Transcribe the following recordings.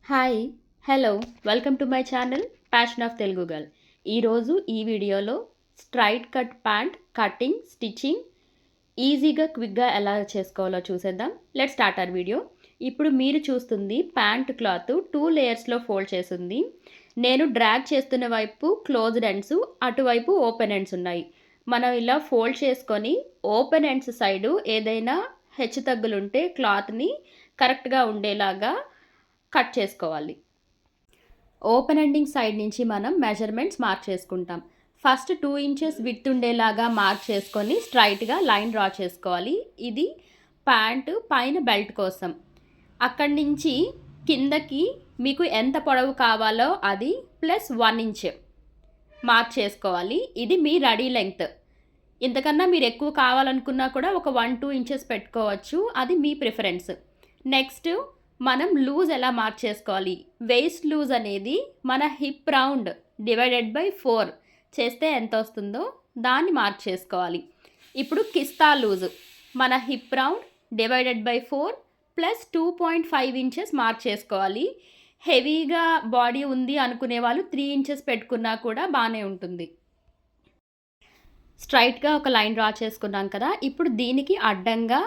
Hi hello welcome to my channel passion of Telugu girl. ఈరోజు ఈ వీడియోలో straight cut pant cutting stitching ఈజీగా క్విక్గా ఎలా చేసుకోవాలో చూసేద్దాం. Let's start our video. ఇప్పుడు మీరు చూస్తుంది ప్యాంట్ క్లాత్ 2 లేయర్స్లో ఫోల్డ్ చేసింది. నేను డ్రాగ్ చేస్తున్న వైపు క్లోజ్డ్ ఎండ్స్, అటువైపు ఓపెన్ ఎండ్స్ ఉన్నాయి. మనం ఇలా ఫోల్డ్ చేసుకొని ఓపెన్ ఎండ్స్ సైడు ఏదైనా హెచ్చు తగ్గులుంటే క్లాత్ని కరెక్ట్గా ఉండేలాగా కట్ చేసుకోవాలి. ఓపెన్ ఎండింగ్ సైడ్ నుంచి మనం మెజర్మెంట్స్ మార్క్ చేసుకుంటాం. ఫస్ట్ 2 ఇంచెస్ విడ్త్ ఉండేలాగా మార్క్ చేసుకొని స్ట్రైట్గా లైన్ డ్రా చేసుకోవాలి. ఇది ప్యాంటు పైన బెల్ట్ కోసం. అక్కడి నుంచి కిందకి మీకు ఎంత పొడవు కావాలో అది ప్లస్ 1 ఇంచ్ మార్క్ చేసుకోవాలి. ఇది మీ రెడీ లెంగ్త్. ఇంతకన్నా మీరు ఎక్కువ కావాలనుకున్నా కూడా ఒక 1-2 ఇంచెస్ పెట్టుకోవచ్చు, అది మీ ప్రిఫరెన్స్. నెక్స్ట్ మనం లూజ్ ఎలా మార్క్ చేసుకోవాలి. వేస్ట్ లూజ్ అనేది మన హిప్ రౌండ్ డివైడెడ్ బై 4 చేస్తే ఎంత వస్తుందో దాన్ని మార్క్ చేసుకోవాలి. ఇప్పుడు కిస్తా లూజ్ మన hip round divided by 4 plus 2.5 inches mark చేసుకోవాలి. హెవీగా బాడీ ఉంది అనుకునే వాళ్ళు 3 ఇంచెస్ పెట్టుకున్నా కూడా బాగానే ఉంటుంది. స్ట్రైట్గా ఒక లైన్ డ్రా చేసుకున్నాం కదా, ఇప్పుడు దీనికి అడ్డంగా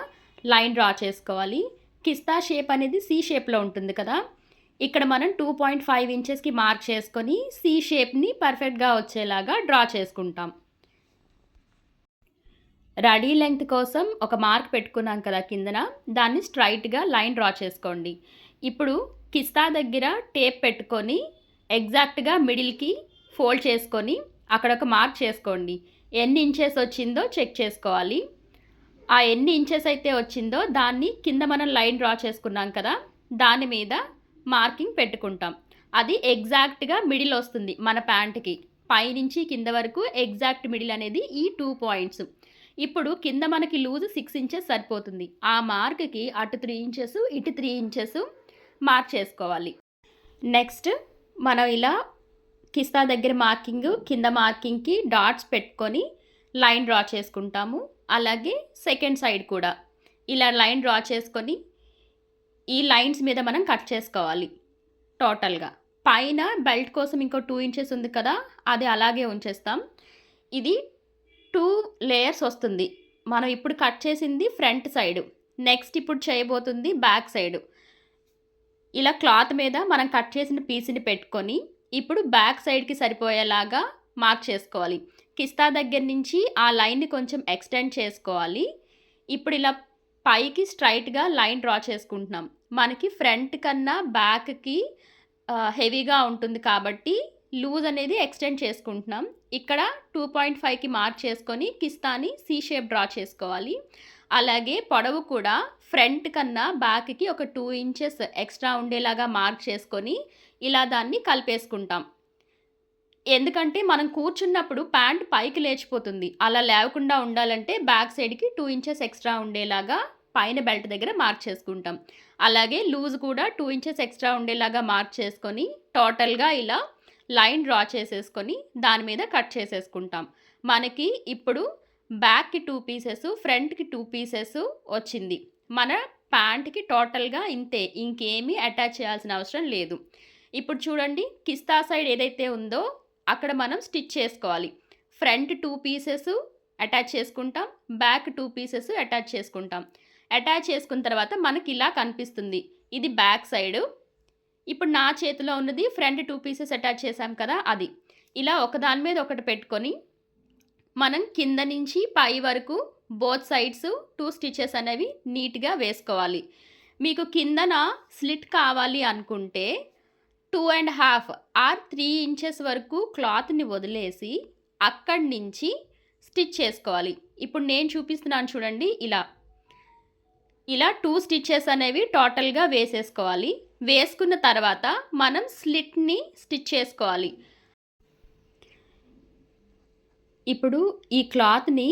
లైన్ డ్రా చేసుకోవాలి. కిస్తా షేప్ అనేది సి షేప్లో ఉంటుంది కదా, ఇక్కడ మనం 2.5 ఇంచెస్కి మార్క్ చేసుకొని సి షేప్ని పర్ఫెక్ట్గా వచ్చేలాగా డ్రా చేసుకుంటాం. రెడీ లెంగ్త్ కోసం ఒక మార్క్ పెట్టుకున్నాం కదా కిందన, దాన్ని స్ట్రైట్గా లైన్ డ్రా చేసుకోండి. ఇప్పుడు కిస్తా దగ్గర టేప్ పెట్టుకొని ఎగ్జాక్ట్గా మిడిల్కి ఫోల్డ్ చేసుకొని అక్కడ ఒక మార్క్ చేసుకోండి. ఎన్ని ఇంచెస్ వచ్చిందో చెక్ చేసుకోవాలి. ఆ ఎన్ని ఇంచెస్ అయితే వచ్చిందో దాన్ని కింద మనం లైన్ డ్రా చేసుకున్నాం కదా, దాని మీద మార్కింగ్ పెట్టుకుంటాం. అది ఎగ్జాక్ట్గా మిడిల్ వస్తుంది మన ప్యాంట్కి. పైనుంచి కింద వరకు ఎగ్జాక్ట్ మిడిల్ అనేది ఈ 2 పాయింట్స్. ఇప్పుడు కింద మనకి లూజ్ 6 ఇంచెస్ సరిపోతుంది. ఆ మార్క్కి అటు 3 ఇంచెస్ ఇటు 3 ఇంచెస్ మార్క్ చేసుకోవాలి. నెక్స్ట్ మనం ఇలా కిస్తా దగ్గర మార్కింగ్ కింద మార్కింగ్కి డాట్స్ పెట్టుకొని లైన్ డ్రా చేసుకుంటాము. అలాగే సెకండ్ సైడ్ కూడా ఇలా లైన్ డ్రా చేసుకొని ఈ లైన్స్ మీద మనం కట్ చేసుకోవాలి. టోటల్గా పైన బెల్ట్ కోసం ఇంకో 2 ఇంచెస్ ఉంది కదా, అది అలాగే ఉంచేస్తాం. ఇది 2 లేయర్స్ వస్తుంది. మనం ఇప్పుడు కట్ చేసింది ఫ్రంట్ సైడు, నెక్స్ట్ ఇప్పుడు చేయబోతుంది బ్యాక్ సైడు. ఇలా క్లాత్ మీద మనం కట్ చేసిన పీస్ని పెట్టుకొని ఇప్పుడు బ్యాక్ సైడ్కి సరిపోయేలాగా మార్క్ చేసుకోవాలి. కిస్తా దగ్గర నుంచి ఆ లైన్ని కొంచెం ఎక్స్టెండ్ చేసుకోవాలి. ఇప్పుడు ఇలా పైకి స్ట్రైట్గా లైన్ డ్రా చేసుకుంటున్నాం. మనకి ఫ్రంట్ కన్నా బ్యాక్కి హెవీగా ఉంటుంది కాబట్టి లూజ్ అనేది ఎక్స్టెండ్ చేసుకుంటున్నాం. ఇక్కడ 2.5కి మార్క్ చేసుకొని కిస్తాని సి షేప్ డ్రా చేసుకోవాలి. అలాగే పొడవు కూడా ఫ్రంట్ కన్నా బ్యాక్కి ఒక 2 ఇంచెస్ ఎక్స్ట్రా ఉండేలాగా మార్క్ చేసుకొని ఇలా దాన్ని కలిపేసుకుంటాం. ఎందుకంటే మనం కూర్చున్నప్పుడు ప్యాంట్ పైకి లేచిపోతుంది. అలా లేకుండా ఉండాలంటే బ్యాక్ సైడ్కి 2 ఇంచెస్ ఎక్స్ట్రా ఉండేలాగా పైన బెల్ట్ దగ్గర మార్క్ చేసుకుంటాం. అలాగే లూజ్ కూడా 2 ఇంచెస్ ఎక్స్ట్రా ఉండేలాగా మార్క్ చేసుకొని టోటల్గా ఇలా లైన్ డ్రా చేసేసుకొని దాని మీద కట్ చేసేసుకుంటాం. మనకి ఇప్పుడు బ్యాక్కి 2 పీసెస్ ఫ్రంట్కి 2 పీసెస్ వచ్చింది. మన ప్యాంట్కి టోటల్గా ఇంతే, ఇంకేమీ అటాచ్ చేయాల్సిన అవసరం లేదు. ఇప్పుడు చూడండి, కిస్తా సైడ్ ఏదైతే ఉందో అక్కడ మనం స్టిచ్ చేసుకోవాలి. ఫ్రంట్ 2 పీసెస్ అటాచ్ చేసుకుంటాం, బ్యాక్ 2 పీసెస్ అటాచ్ చేసుకుంటాం. అటాచ్ చేసుకున్న తర్వాత మనకి ఇలా కనిపిస్తుంది, ఇది బ్యాక్ సైడు. ఇప్పుడు నా చేతిలో ఉన్నది ఫ్రంట్ 2 పీసెస్ అటాచ్ చేసాం కదా, అది ఇలా ఒకదాని మీద ఒకటి పెట్టుకొని మనం కింద నుంచి పై వరకు బోత్ సైడ్స్ 2 స్టిచెస్ అనేవి నీట్గా వేసుకోవాలి. మీకు కిందన స్లిట్ కావాలి అనుకుంటే 2.5 ఆర్ 3 ఇంచెస్ వరకు క్లాత్ని వదిలేసి అక్కడి నుంచి స్టిచ్ చేసుకోవాలి. ఇప్పుడు నేను చూపిస్తున్నాను చూడండి, ఇలా 2 స్టిచెస్ అనేవి టోటల్గా వేసేసుకోవాలి. వేసుకున్న తర్వాత మనం స్లిట్ని స్టిచ్ చేసుకోవాలి. ఇప్పుడు ఈ క్లాత్ని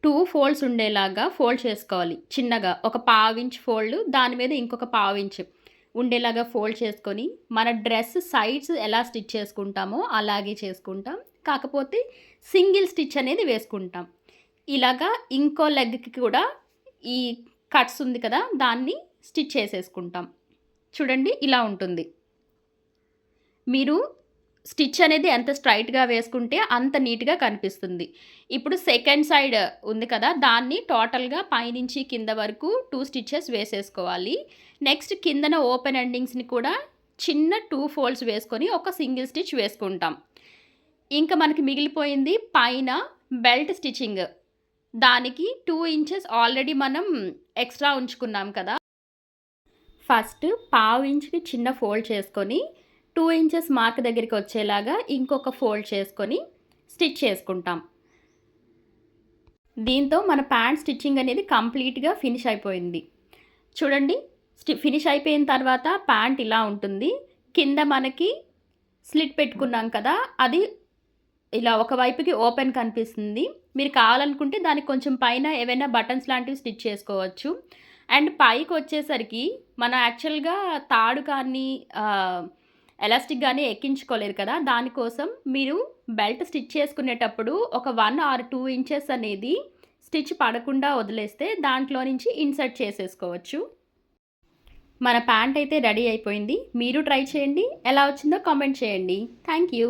2 ఫోల్డ్స్ ఉండేలాగా ఫోల్డ్ చేసుకోవాలి. చిన్నగా ఒక 1/2 ఇంచ్ ఫోల్డ్, దాని మీద ఇంకొక 1/2 ఇంచ్ ఉండేలాగా ఫోల్డ్ చేసుకొని మన డ్రెస్ సైడ్స్ ఎలా స్టిచ్ చేసుకుంటామో అలాగే చేసుకుంటాం. కాకపోతే సింగిల్ స్టిచ్ అనేది వేసుకుంటాం. ఇలాగా ఇంకో లెగ్కి కూడా ఈ కట్స్ ఉంది కదా, దాన్ని స్టిచ్ చేసేసుకుంటాం. చూడండి ఇలా ఉంటుంది. మీరు స్టిచ్ అనేది ఎంత స్ట్రైట్‌గా వేసుకుంటే అంత నీట్‌గా కనిపిస్తుంది. ఇప్పుడు సెకండ్ సైడ్ ఉంది కదా! దాన్ని టోటల్‌గా పైనుంచి కింద వరకు 2 స్టిచెస్ వేసేసుకోవాలి. నెక్స్ట్ కిందన ఓపెన్ ఎండింగ్స్‌ని కూడా చిన్న 2 ఫోల్డ్స్ వేసుకొని ఒక సింగిల్ స్టిచ్ వేసుకుంటాం. ఇంకా మనకి మిగిలిపోయింది పైన బెల్ట్ స్టిచ్చింగ్. దానికి 2 ఇంచెస్ ఆల్రెడీ మనం ఎక్స్ట్రా ఉంచుకున్నాం కదా! ఫస్ట్ పావు ఇంచ్‌కి చిన్న ఫోల్డ్ చేసుకొని 2 ఇంచెస్ మార్క్ దగ్గరికి వచ్చేలాగా ఇంకొక ఫోల్డ్ చేసుకొని స్టిచ్ చేసుకుంటాం. దీంతో మన ప్యాంట్ స్టిచ్చింగ్ అనేది కంప్లీట్‌గా ఫినిష్ అయిపోయింది. చూడండి, ఫినిష్ అయిపోయిన తర్వాత ప్యాంట్ ఇలా ఉంటుంది. కింద మనకి స్లిట్ పెట్టుకున్నాం కదా! అది ఇలా ఒక వైపుకి ఓపెన్ కనిపిస్తుంది. మీరు కావాలనుకుంటే దానికి కొంచెం పైన ఏవైనా బటన్స్ లాంటివి స్టిచ్ చేసుకోవచ్చు. అండ్ పైకొచ్చేసరికి మనం యాక్చువల్‌గా తాడు కానీ ఎలాస్టిక్ గానీ ఎక్కించుకోలేదు కదా! దానికోసం మీరు బెల్ట్ స్టిచ్ చేసుకునేటప్పుడు ఒక 1 ఆర్ 2 ఇంచెస్ అనేది స్టిచ్ పడకుండా వదిలేస్తే దాంట్లో నుంచి ఇన్సర్ట్ చేసేసుకోవచ్చు. మన ప్యాంట్ అయితే రెడీ అయిపోయింది. మీరు ట్రై చేయండి. ఎలా వచ్చిందో కామెంట్ చేయండి. Thank you.